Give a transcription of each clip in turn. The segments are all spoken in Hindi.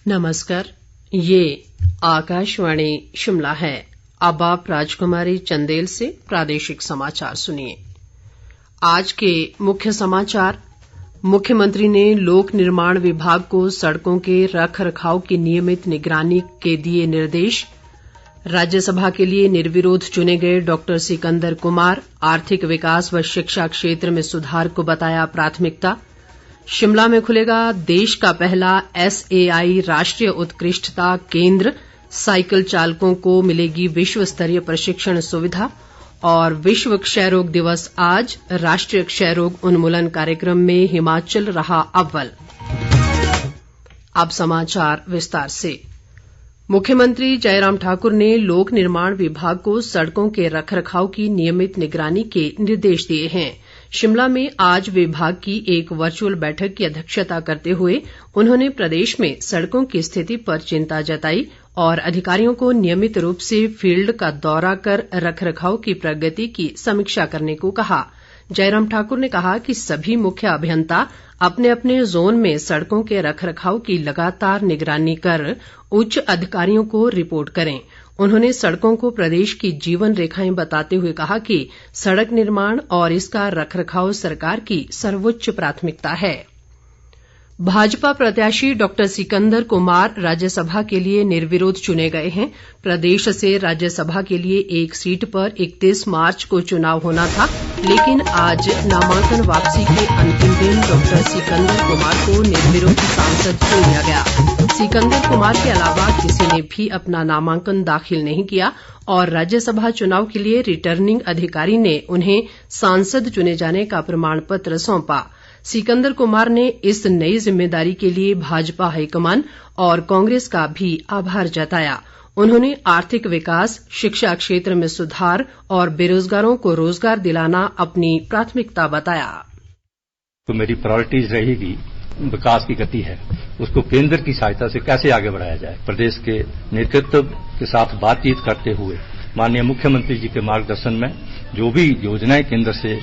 नमस्कार, ये आकाशवाणी शिमला है। अब आप राजकुमारी चंदेल से प्रादेशिक समाचार सुनिए। आज के मुख्य समाचार। मुख्यमंत्री ने लोक निर्माण विभाग को सड़कों के रख रखाव की नियमित निगरानी के दिए निर्देश। राज्यसभा के लिए निर्विरोध चुने गए डॉक्टर सिकंदर कुमार आर्थिक विकास व शिक्षा क्षेत्र में सुधार को बताया प्राथमिकता। शिमला में खुलेगा देश का पहला SAI राष्ट्रीय उत्कृष्टता केंद्र, साइकिल चालकों को मिलेगी विश्व स्तरीय प्रशिक्षण सुविधा। और विश्व क्षय रोग दिवस आज, राष्ट्रीय क्षय रोग उन्मूलन कार्यक्रम में हिमाचल रहा अव्वल। अब समाचार विस्तार से। मुख्यमंत्री जयराम ठाकुर ने लोक निर्माण विभाग को सड़कों के रखरखाव की नियमित निगरानी के निर्देश दिए हैं। शिमला में आज विभाग की एक वर्चुअल बैठक की अध्यक्षता करते हुए उन्होंने प्रदेश में सड़कों की स्थिति पर चिंता जताई और अधिकारियों को नियमित रूप से फील्ड का दौरा कर रखरखाव की प्रगति की समीक्षा करने को कहा। जयराम ठाकुर ने कहा कि सभी मुख्य अभियंता अपने अपने जोन में सड़कों के रखरखाव की लगातार निगरानी कर उच्च अधिकारियों को रिपोर्ट करें। उन्होंने सड़कों को प्रदेश की जीवन रेखाएं बताते हुए कहा कि सड़क निर्माण और इसका रखरखाव सरकार की सर्वोच्च प्राथमिकता है। भाजपा प्रत्याशी डॉक्टर सिकंदर कुमार राज्यसभा के लिए निर्विरोध चुने गए हैं। प्रदेश से राज्यसभा के लिए एक सीट पर 31 मार्च को चुनाव होना था, लेकिन आज नामांकन वापसी के अंतिम दिन डॉक्टर सिकंदर कुमार को निर्विरोध सांसद चुन लिया गया। सिकंदर कुमार के अलावा किसी ने भी अपना नामांकन दाखिल नहीं किया और राज्यसभा चुनाव के लिए रिटर्निंग अधिकारी ने उन्हें सांसद चुने जाने का प्रमाण पत्र सौंपा। सिकंदर कुमार ने इस नई जिम्मेदारी के लिए भाजपा हाईकमान और कांग्रेस का भी आभार जताया। उन्होंने आर्थिक विकास, शिक्षा क्षेत्र में सुधार और बेरोजगारों को रोजगार दिलाना अपनी प्राथमिकता बताया। तो मेरी प्रायोरिटीज रहेगी विकास की गति है, उसको केंद्र की सहायता से कैसे आगे बढ़ाया जाए। प्रदेश के नेतृत्व के साथ बातचीत करते हुए माननीय मुख्यमंत्री जी के मार्गदर्शन में जो भी योजनाएं केंद्र से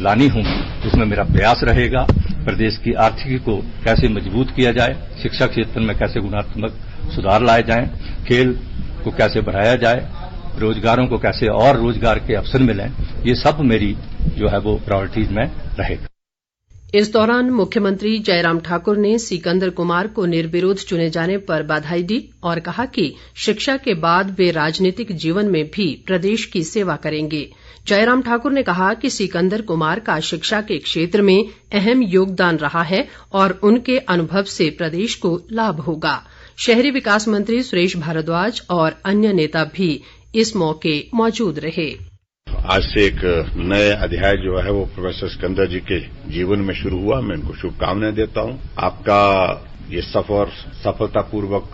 लानी होंगी उसमें मेरा प्रयास रहेगा। प्रदेश की आर्थिकी को कैसे मजबूत किया जाए, शिक्षा क्षेत्र में कैसे गुणात्मक सुधार लाए जाएं, खेल को कैसे बढ़ाया जाए, रोजगारों को कैसे और रोजगार के अवसर मिलें, ये सब मेरी जो है वो प्रायोरिटीज में रहेगा। इस दौरान मुख्यमंत्री जयराम ठाकुर ने सिकंदर कुमार को निर्विरोध चुने जाने पर बधाई दी और कहा कि शिक्षा के बाद वे राजनीतिक जीवन में भी प्रदेश की सेवा करेंगे। जयराम ठाकुर ने कहा कि सिकंदर कुमार का शिक्षा के क्षेत्र में अहम योगदान रहा है और उनके अनुभव से प्रदेश को लाभ होगा। शहरी विकास मंत्री सुरेश भारद्वाज और अन्य नेता भी इस मौके मौजूद रहे। आज से एक नए अध्याय जो है वो प्रोफेसर सिकंदर जी के जीवन में शुरू हुआ। मैं इनको शुभकामनाएं देता हूं। आपका ये सफर सफलतापूर्वक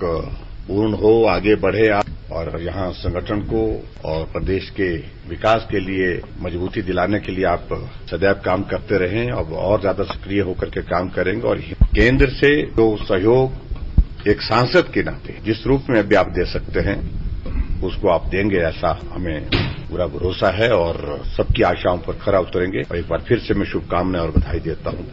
पूर्ण हो, आगे बढ़े आप और यहाँ संगठन को और प्रदेश के विकास के लिए मजबूती दिलाने के लिए आप सदैव काम करते रहें और ज्यादा सक्रिय होकर के काम करेंगे। और केंद्र से जो सहयोग एक सांसद के नाते जिस रूप में अभी आप दे सकते हैं उसको आप देंगे, ऐसा हमें पूरा भरोसा है और सबकी आशाओं पर खरा उतरेंगे। और एक बार फिर से मैं शुभकामनाएं और बधाई देता हूं।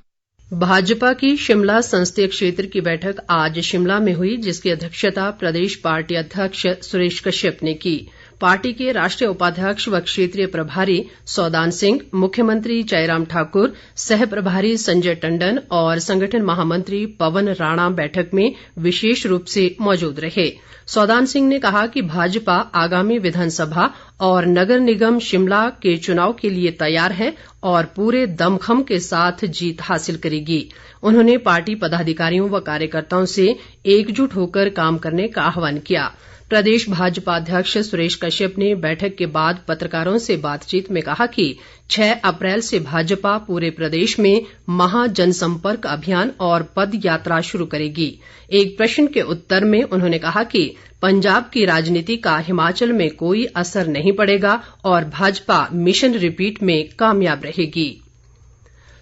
भाजपा की शिमला संसदीय क्षेत्र की बैठक आज शिमला में हुई, जिसकी अध्यक्षता प्रदेश पार्टी अध्यक्ष सुरेश कश्यप ने की। पार्टी के राष्ट्रीय उपाध्यक्ष व क्षेत्रीय प्रभारी सौदान सिंह, मुख्यमंत्री जयराम ठाकुर, सह प्रभारी संजय टंडन और संगठन महामंत्री पवन राणा बैठक में विशेष रूप से मौजूद रहे। सौदान सिंह ने कहा कि भाजपा आगामी विधानसभा और नगर निगम शिमला के चुनाव के लिए तैयार है और पूरे दमखम के साथ जीत हासिल करेगी। उन्होंने पार्टी पदाधिकारियों व कार्यकर्ताओं से एकजुट होकर काम करने का आह्वान किया। प्रदेश भाजपा अध्यक्ष सुरेश कश्यप ने बैठक के बाद पत्रकारों से बातचीत में कहा कि 6 अप्रैल से भाजपा पूरे प्रदेश में महा जनसंपर्क अभियान और पद यात्रा शुरू करेगी। एक प्रश्न के उत्तर में उन्होंने कहा कि पंजाब की राजनीति का हिमाचल में कोई असर नहीं पड़ेगा और भाजपा मिशन रिपीट में कामयाब रहेगी।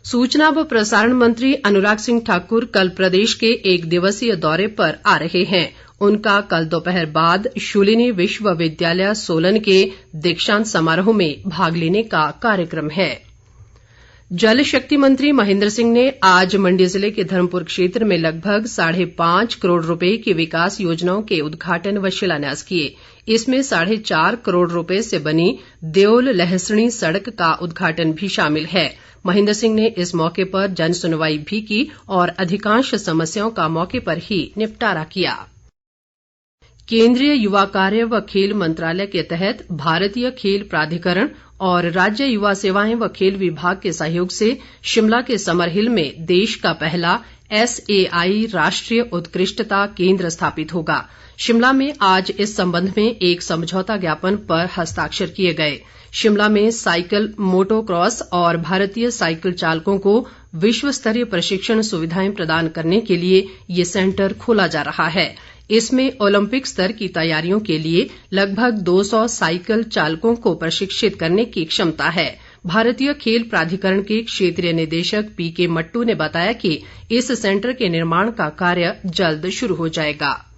सूचना व प्रसारण मंत्री अनुराग सिंह ठाकुर कल प्रदेश के एक दिवसीय दौरे पर आ रहे हैं। उनका कल दोपहर बाद शूलिनी विश्वविद्यालय सोलन के दीक्षांत समारोह में भाग लेने का कार्यक्रम है। जल शक्ति मंत्री महेंद्र सिंह ने आज मंडी जिले के धर्मपुर क्षेत्र में लगभग 5.5 करोड़ रुपए की विकास योजनाओं के उद्घाटन व शिलान्यास किए। इसमें 4.5 करोड़ रुपए से बनी देओल लहसणी सड़क का उद्घाटन भी शामिल है। महेंद्र सिंह ने इस मौके पर जन सुनवाई भी की और अधिकांश समस्याओं का मौके पर ही निपटारा किया। केंद्रीय युवा कार्य व खेल मंत्रालय के तहत भारतीय खेल प्राधिकरण और राज्य युवा सेवाएं व खेल विभाग के सहयोग से शिमला के समरहिल में देश का पहला SAI राष्ट्रीय उत्कृष्टता केंद्र स्थापित होगा। शिमला में आज इस संबंध में एक समझौता ज्ञापन पर हस्ताक्षर किए गए। शिमला में साइकिल मोटो क्रॉस और भारतीय साइकिल चालकों को विश्व स्तरीय प्रशिक्षण सुविधाएं प्रदान करने के लिए ये सेंटर खोला जा रहा है। इसमें ओलंपिक स्तर की तैयारियों के लिए लगभग 200 साइकिल चालकों को प्रशिक्षित करने की क्षमता है। भारतीय खेल प्राधिकरण के क्षेत्रीय निदेशक PK मट्टू ने बताया कि इस सेंटर के निर्माण का कार्य जल्द शुरू हो जाएगा।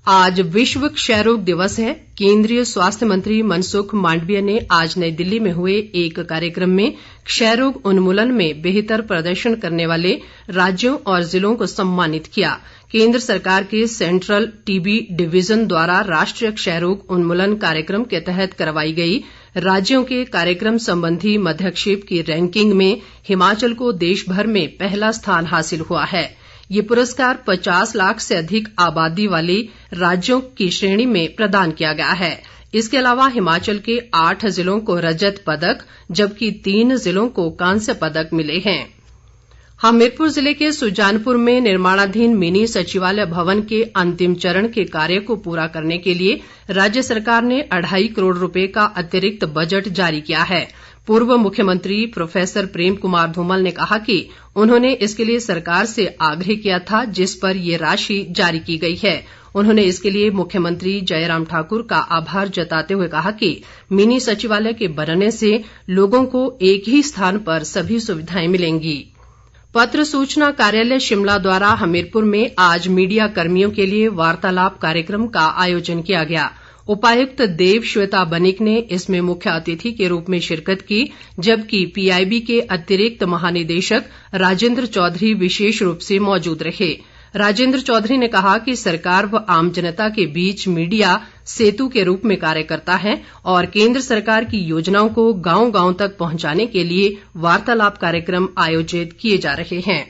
आज विश्व क्षय रोग दिवस है। केंद्रीय स्वास्थ्य मंत्री मनसुख मांडविया ने आज नई दिल्ली में हुए एक कार्यक्रम में क्षय रोग उन्मूलन में बेहतर प्रदर्शन करने वाले राज्यों और जिलों को सम्मानित किया। केंद्र सरकार के सेंट्रल TB डिवीजन द्वारा राष्ट्रीय क्षय रोग उन्मूलन कार्यक्रम के तहत करवाई गई राज्यों के कार्यक्रम संबंधी मध्यक्षेप की रैंकिंग में हिमाचल को देश भर में पहला स्थान हासिल हुआ है। ये पुरस्कार 50 लाख से अधिक आबादी वाले राज्यों की श्रेणी में प्रदान किया गया है। इसके अलावा हिमाचल के 8 जिलों को रजत पदक जबकि 3 जिलों को कांस्य पदक मिले हैं। हमीरपुर जिले के सुजानपुर में निर्माणाधीन मिनी सचिवालय भवन के अंतिम चरण के कार्य को पूरा करने के लिए राज्य सरकार ने 2.5 करोड़ रुपए का अतिरिक्त बजट जारी किया है। पूर्व मुख्यमंत्री प्रोफेसर प्रेम कुमार धूमल ने कहा कि उन्होंने इसके लिए सरकार से आग्रह किया था, जिस पर ये राशि जारी की गई है। उन्होंने इसके लिए मुख्यमंत्री जयराम ठाकुर का आभार जताते हुए कहा कि मिनी सचिवालय के बनने से लोगों को एक ही स्थान पर सभी सुविधाएं मिलेंगी। पत्र सूचना कार्यालय शिमला द्वारा हमीरपुर में आज मीडिया कर्मियों के लिए वार्तालाप कार्यक्रम का आयोजन किया गया। उपायुक्त देव श्वेता बनिक ने इसमें मुख्य अतिथि के रूप में शिरकत की, जबकि PIB के अतिरिक्त महानिदेशक राजेंद्र चौधरी विशेष रूप से मौजूद रहे। राजेंद्र चौधरी ने कहा कि सरकार व आम जनता के बीच मीडिया सेतु के रूप में कार्य करता है और केंद्र सरकार की योजनाओं को गांव-गांव तक पहुंचाने के लिए वार्तालाप कार्यक्रम आयोजित किए जा रहे हैं।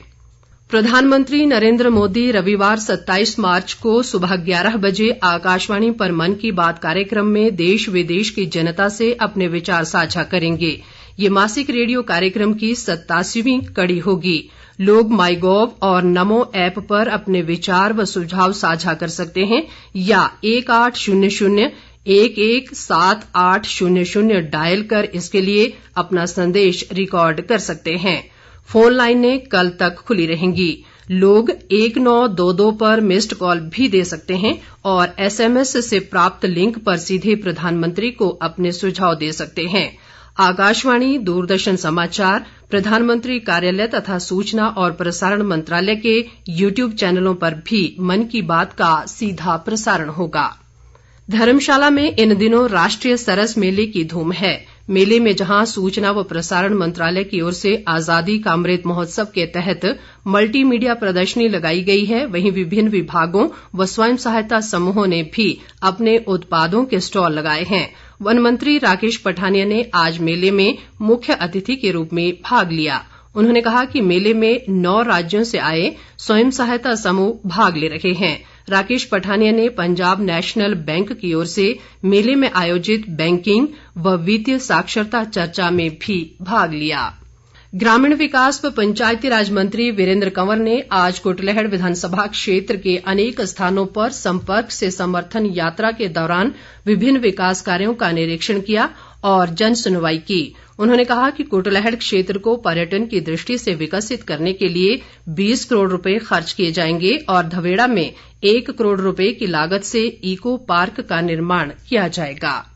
प्रधानमंत्री नरेंद्र मोदी रविवार 27 मार्च को सुबह 11 बजे आकाशवाणी पर मन की बात कार्यक्रम में देश विदेश की जनता से अपने विचार साझा करेंगे। ये मासिक रेडियो कार्यक्रम की 87वीं कड़ी होगी। लोग MyGov और नमो ऐप पर अपने विचार व सुझाव साझा कर सकते हैं या 1800-117800 डायल कर इसके लिए अपना संदेश रिकॉर्ड कर सकते हैं। फोन लाइनें कल तक खुली रहेंगी। लोग 1922 पर मिस्ड कॉल भी दे सकते हैं और SMS से प्राप्त लिंक पर सीधे प्रधानमंत्री को अपने सुझाव दे सकते हैं। आकाशवाणी, दूरदर्शन समाचार, प्रधानमंत्री कार्यालय तथा सूचना और प्रसारण मंत्रालय के YouTube चैनलों पर भी मन की बात का सीधा प्रसारण होगा। धर्मशाला में इन दिनों राष्ट्रीय सरस मेले की धूम है। मेले में जहां सूचना व प्रसारण मंत्रालय की ओर से आजादी का अमृत महोत्सव के तहत मल्टी मीडिया प्रदर्शनी लगाई गई है, वहीं विभिन्न विभागों व स्वयं सहायता समूहों ने भी अपने उत्पादों के स्टॉल लगाए हैं। वन मंत्री राकेश पठानिया ने आज मेले में मुख्य अतिथि के रूप में भाग लिया। उन्होंने कहा कि मेले में 9 राज्यों से आए स्वयं सहायता समूह भाग ले रहे हैं। राकेश पठानिया ने पंजाब नेशनल बैंक की ओर से मेले में आयोजित बैंकिंग व वित्तीय साक्षरता चर्चा में भी भाग लिया। ग्रामीण विकास व पंचायती राज मंत्री वीरेंद्र कंवर ने आज कुटलैहड़ विधानसभा क्षेत्र के अनेक स्थानों पर संपर्क से समर्थन यात्रा के दौरान विभिन्न विकास कार्यों का निरीक्षण किया और जन सुनवाई की। उन्होंने कहा कि कुटलैहड़ क्षेत्र को पर्यटन की दृष्टि से विकसित करने के लिए 20 करोड़ रुपए खर्च किए जाएंगे और धवेड़ा में 1 करोड़ रुपए की लागत से इको पार्क का निर्माण किया जाएगा।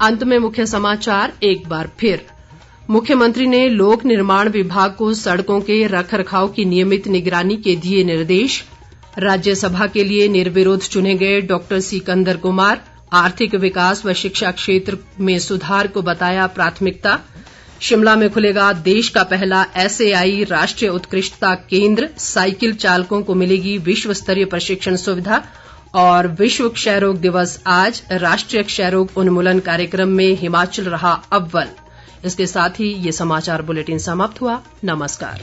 अंत में मुख्य समाचार एक बार फिर। मुख्यमंत्री ने लोक निर्माण विभाग को सड़कों के रखरखाव की नियमित निगरानी के दिए निर्देश। राज्यसभा के लिए निर्विरोध चुने गए डॉक्टर सिकंदर कुमार। आर्थिक विकास व शिक्षा क्षेत्र में सुधार को बताया प्राथमिकता। शिमला में खुलेगा देश का पहला SAI राष्ट्रीय उत्कृष्टता केंद्र, साइकिल चालकों को मिलेगी विश्व स्तरीय प्रशिक्षण सुविधा। और विश्व क्षय रोग दिवस आज, राष्ट्रीय क्षय रोग उन्मूलन कार्यक्रम में हिमाचल रहा अव्वल। इसके साथ ही ये समाचार बुलेटिन समाप्त हुआ। नमस्कार।